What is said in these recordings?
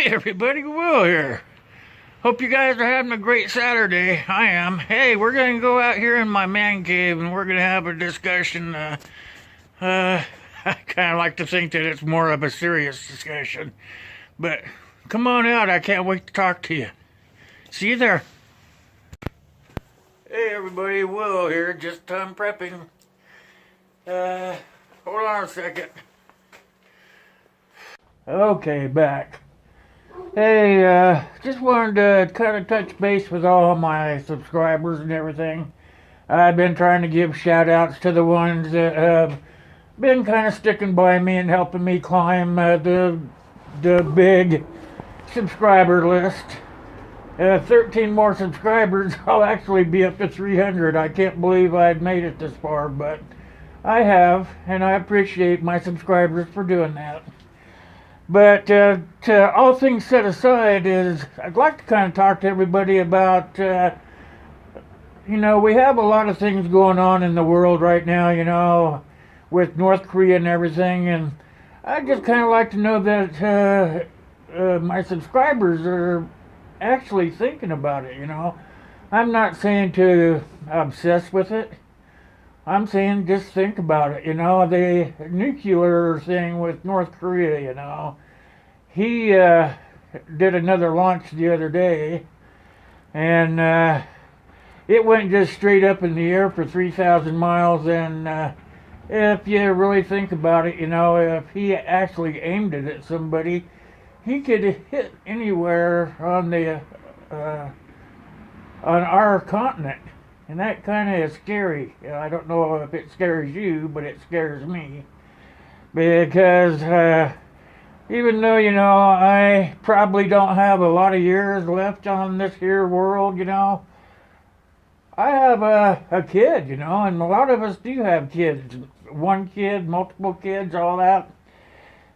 Hey everybody, Will here. Hope you guys are having a great Saturday. I am. Hey, we're gonna go out here in my man cave and we're gonna have a discussion. I kind of like to think that it's more of a serious discussion. But come on out, I can't wait to talk to you. See you there. Hey everybody, Will here, just done prepping. Hold on a second. Okay, back. Hey, just wanted to kind of touch base with all my subscribers and everything. I've been trying to give shout outs to the ones that have been kind of sticking by me and helping me climb the big subscriber list. 13 more subscribers, I'll actually be up to 300. I can't believe I'd made it this far, but I have, and I appreciate my subscribers for doing that. But to all things set aside, I'd like to kind of talk to everybody about, we have a lot of things going on in the world right now, with North Korea and everything, and I'd just kind of like to know that my subscribers are actually thinking about it, I'm not saying to obsess with it. I'm saying just think about it, the nuclear thing with North Korea, He did another launch the other day, and it went just straight up in the air for 3,000 miles, and if you really think about it, if he actually aimed it at somebody, he could hit anywhere on our continent. And that kind of is scary. I don't know if it scares you, but it scares me. Because even though, I probably don't have a lot of years left on this here world, I have a kid, and a lot of us do have kids. One kid, multiple kids, all that.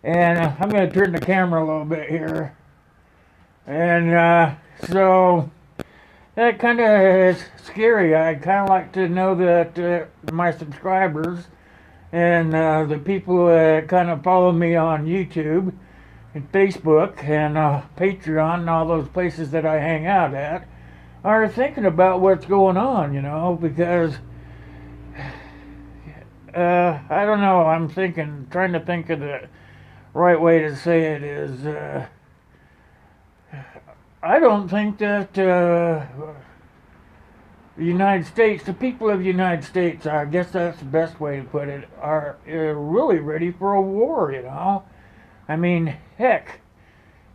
And I'm going to turn the camera a little bit here. And so that kind of is scary. I'd kind of like to know that my subscribers and the people that kind of follow me on YouTube and Facebook and Patreon and all those places that I hang out at are thinking about what's going on, because I don't know. I'm trying to think of the right way to say it is. I don't think that the United States, the people of the United States, I guess that's the best way to put it, are really ready for a war, I mean, heck,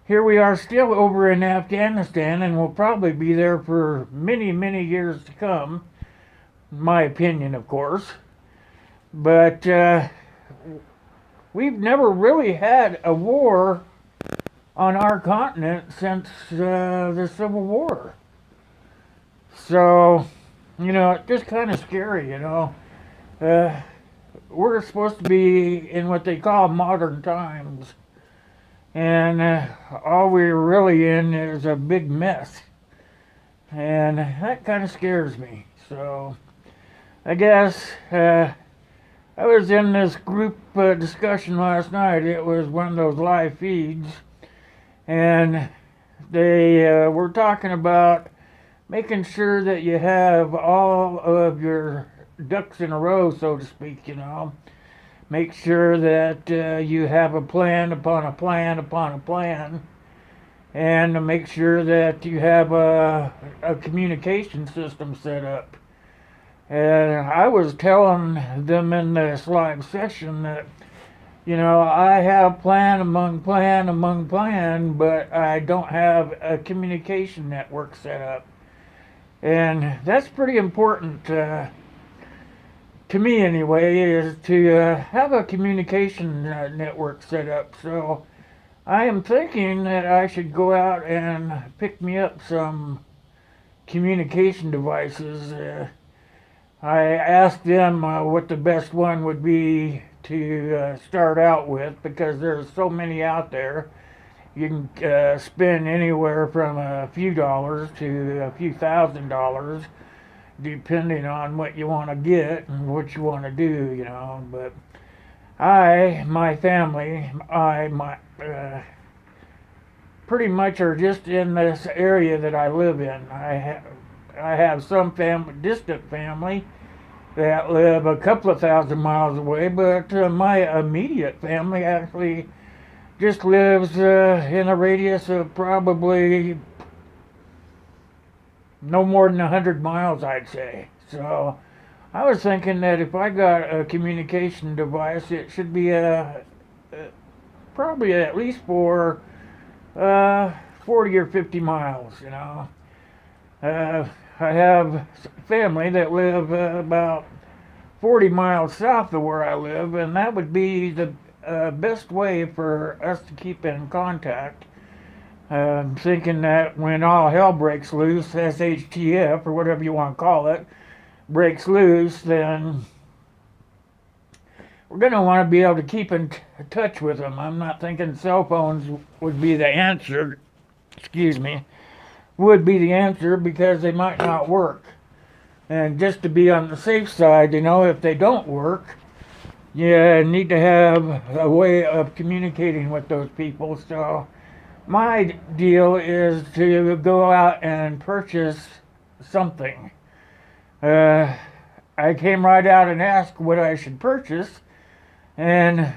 here we are still over in Afghanistan, and we'll probably be there for many, many years to come, in my opinion, of course. But we've never really had a war on our continent since the Civil War. So, it's just kind of scary, we're supposed to be in what they call modern times. And all we're really in is a big mess. And that kind of scares me. So, I guess I was in this group discussion last night. It was one of those live feeds. And they were talking about making sure that you have all of your ducks in a row, so to speak, Make sure that you have a plan upon a plan upon a plan. And to make sure that you have a communication system set up. And I was telling them in this live session that I have plan among plan among plan, but I don't have a communication network set up. And that's pretty important to me anyway, is to have a communication network set up. So I am thinking that I should go out and pick me up some communication devices. I asked them what the best one would be to start out with, because there's so many out there. You can spend anywhere from a few dollars to a few $1,000, depending on what you want to get and what you want to do, But my family, my pretty much are just in this area that I live in. I have some distant family that live a couple of thousand miles away, but my immediate family actually just lives in a radius of probably no more than 100 miles, I'd say. So I was thinking that if I got a communication device, it should be probably at least for 40 or 50 miles, you know. I have family that live about 40 miles south of where I live, and that would be the best way for us to keep in contact. I'm thinking that when all hell breaks loose, SHTF, or whatever you want to call it, breaks loose, then we're going to want to be able to keep in touch with them. I'm not thinking cell phones would be the answer, would be the answer, because they might not work. And just to be on the safe side, you know, if they don't work, you need to have a way of communicating with those people. So my deal is to go out and purchase something. I came right out and asked what I should purchase, and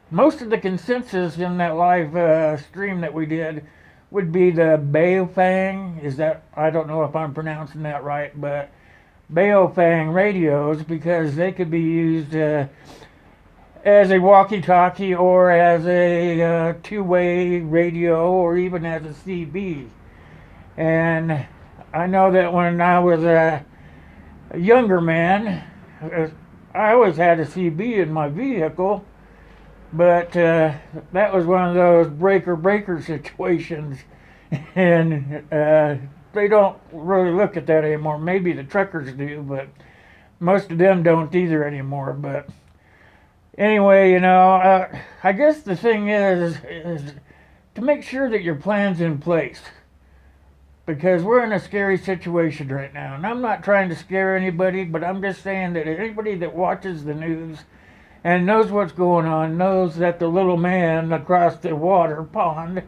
most of the consensus in that live stream that we did would be the Baofeng. I don't know if I'm pronouncing that right, but Baofeng radios, because they could be used as a walkie-talkie or as a two-way radio or even as a CB. And I know that when I was a younger man, I always had a CB in my vehicle, but that was one of those breaker situations, and they don't really look at that anymore. Maybe the truckers do, but most of them don't either anymore. But anyway, you know, I guess the thing is to make sure that your plan's in place, because we're in a scary situation right now. And I'm not trying to scare anybody, but I'm just saying that anybody that watches the news and knows what's going on knows that the little man across the water pond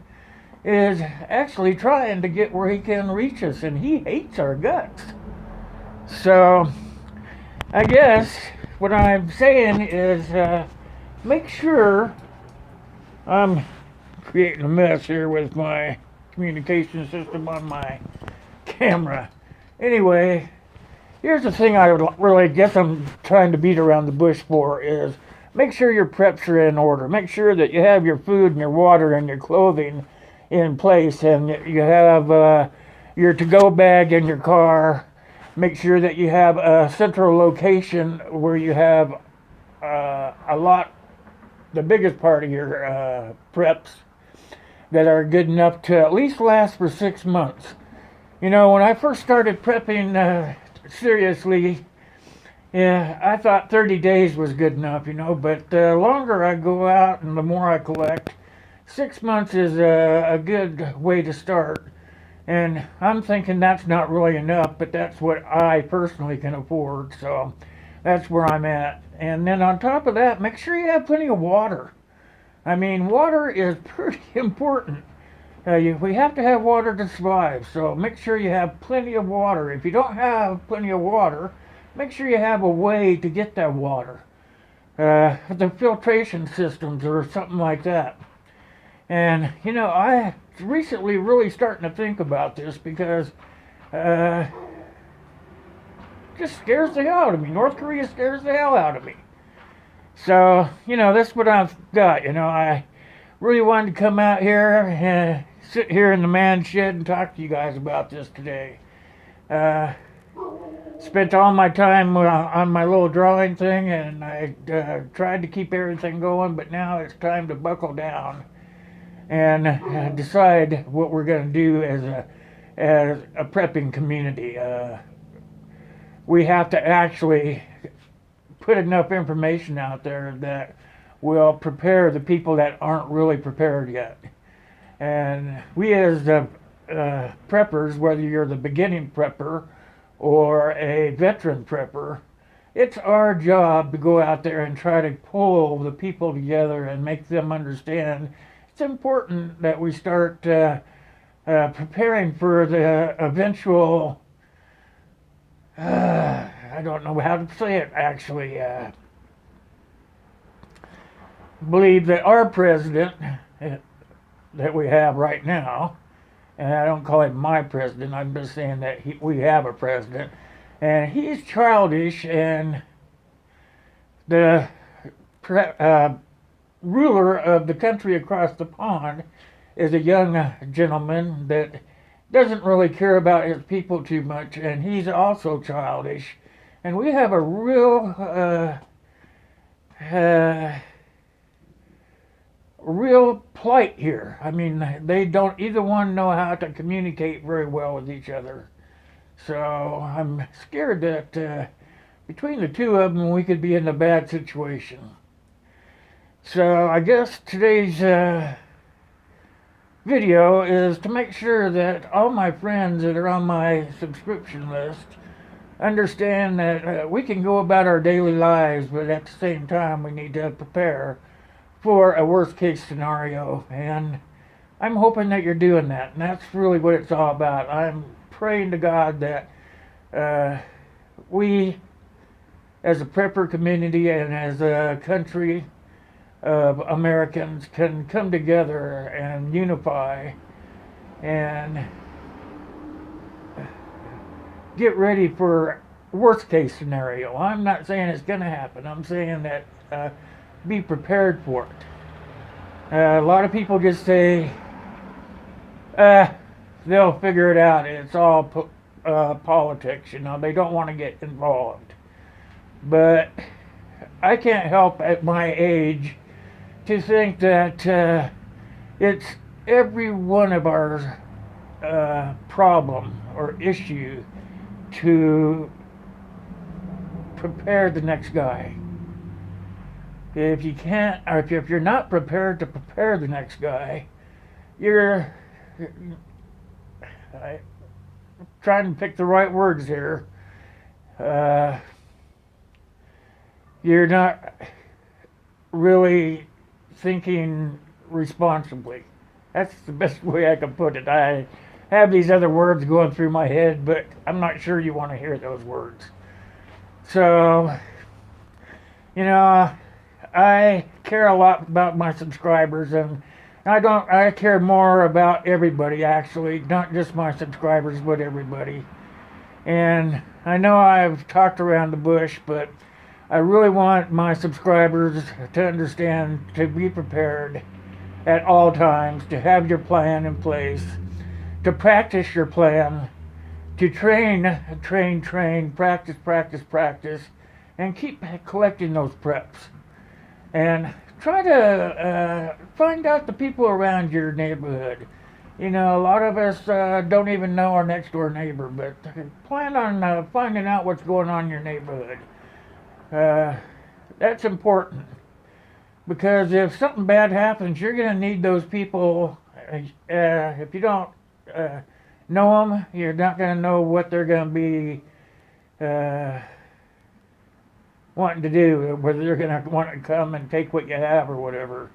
is actually trying to get where he can reach us, and he hates our guts. So I guess what I'm saying is make sure I'm creating a mess here with my communication system on my camera. Anyway, here's the thing I really guess I'm trying to beat around the bush for is make sure your preps are in order. Make sure that you have your food and your water and your clothing in place, and you have your to-go bag in your car. Make sure that you have a central location where you have the biggest part of your preps that are good enough to at least last for 6 months. You know, when I first started prepping seriously, yeah, I thought 30 days was good enough, you know, but the longer I go out and the more I collect, 6 months is a good way to start. And I'm thinking that's not really enough, but that's what I personally can afford, so that's where I'm at. And then on top of that, make sure you have plenty of water. I mean, water is pretty important. We have to have water to survive, so make sure you have plenty of water. If you don't have plenty of water, make sure you have a way to get that water. The filtration systems or something like that. And, you know, I recently really starting to think about this because it just scares the hell out of me. North Korea scares the hell out of me. So, you know, that's what I've got. You know, I really wanted to come out here and sit here in the man shed and talk to you guys about this today. Spent all my time on my little drawing thing, and I tried to keep everything going, but now it's time to buckle down and decide what we're going to do as a prepping community. We have to actually put enough information out there that will prepare the people that aren't really prepared yet. And we as preppers, whether you're the beginning prepper or a veteran prepper, it's our job to go out there and try to pull the people together and make them understand it's important that we start preparing for the eventual, I don't know how to say it actually, believe that our president that we have right now, and I don't call him my president, I'm just saying that we have a president, and he's childish, and the ruler of the country across the pond is a young gentleman that doesn't really care about his people too much, and he's also childish. And we have a real plight here. I mean, they don't either one know how to communicate very well with each other. So I'm scared that between the two of them, we could be in a bad situation. So I guess today's video is to make sure that all my friends that are on my subscription list understand that we can go about our daily lives, but at the same time we need to prepare for a worst case scenario, and I'm hoping that you're doing that, and that's really what it's all about. I'm praying to God that we as a prepper community and as a country of Americans can come together and unify and get ready for worst case scenario. I'm not saying it's going to happen. I'm saying that be prepared for it. A lot of people just say they'll figure it out. It's all politics, you know. They don't want to get involved. But I can't help at my age to think that it's every one of our problem or issue to prepare the next guy. If you can't, or if you're not prepared to prepare the next guy, you're trying to pick the right words here. You're not really thinking responsibly. That's the best way I can put it. I have these other words going through my head, but I'm not sure you want to hear those words. So, you know, I care a lot about my subscribers, and I care more about everybody, actually, not just my subscribers, but everybody. And I know I've talked around the bush, but I really want my subscribers to understand, to be prepared at all times, to have your plan in place, to practice your plan, to train, practice, and keep collecting those preps. And try to find out the people around your neighborhood. You know, a lot of us don't even know our next door neighbor, but plan on finding out what's going on in your neighborhood. That's important, because if something bad happens, you're going to need those people. If you don't know them, you're not going to know what they're going to be wanting to do, whether they're going to want to come and take what you have or whatever.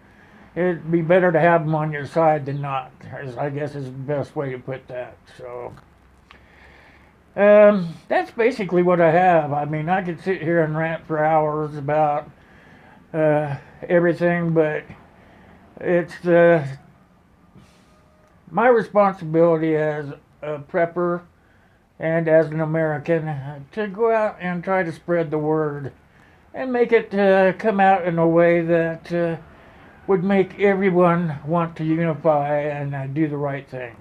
It'd be better to have them on your side than not, I guess is the best way to put that. So that's basically what I have. I mean, I could sit here and rant for hours about everything, but it's my responsibility as a prepper and as an American to go out and try to spread the word and make it come out in a way that would make everyone want to unify and do the right thing.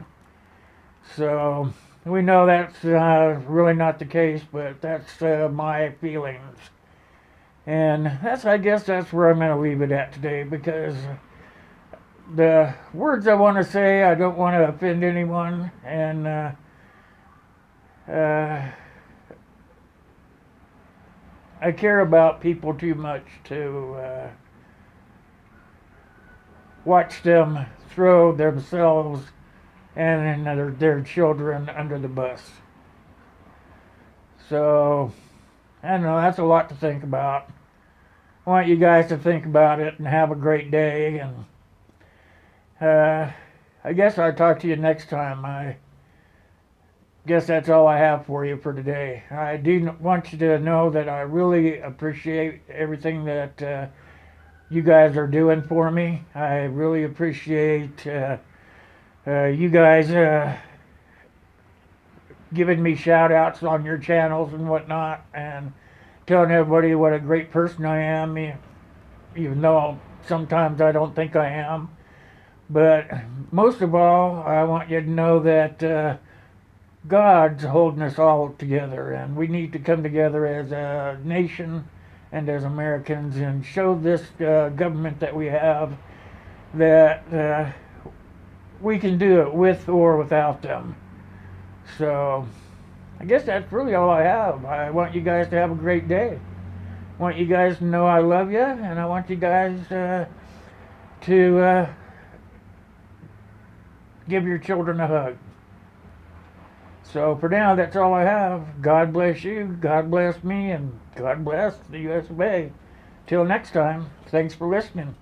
So we know that's really not the case, but that's my feelings. And I guess that's where I'm going to leave it at today, because the words I want to say, I don't want to offend anyone, and I care about people too much to watch them throw themselves and their children under the bus. So, I don't know, that's a lot to think about. I want you guys to think about it and have a great day. I guess I'll talk to you next time. I guess that's all I have for you for today. I do want you to know that I really appreciate everything that you guys are doing for me. I really appreciate you guys giving me shout outs on your channels and whatnot, and telling everybody what a great person I am, even though sometimes I don't think I am. But most of all, I want you to know that God's holding us all together, and we need to come together as a nation and as Americans and show this government that we have that we can do it with or without them. So I guess that's really all I have. I want you guys to have a great day. I want you guys to know I love you, and I want you guys to give your children a hug. So for now, that's all I have. God bless you, God bless me, and God bless the US of A. Till next time, thanks for listening.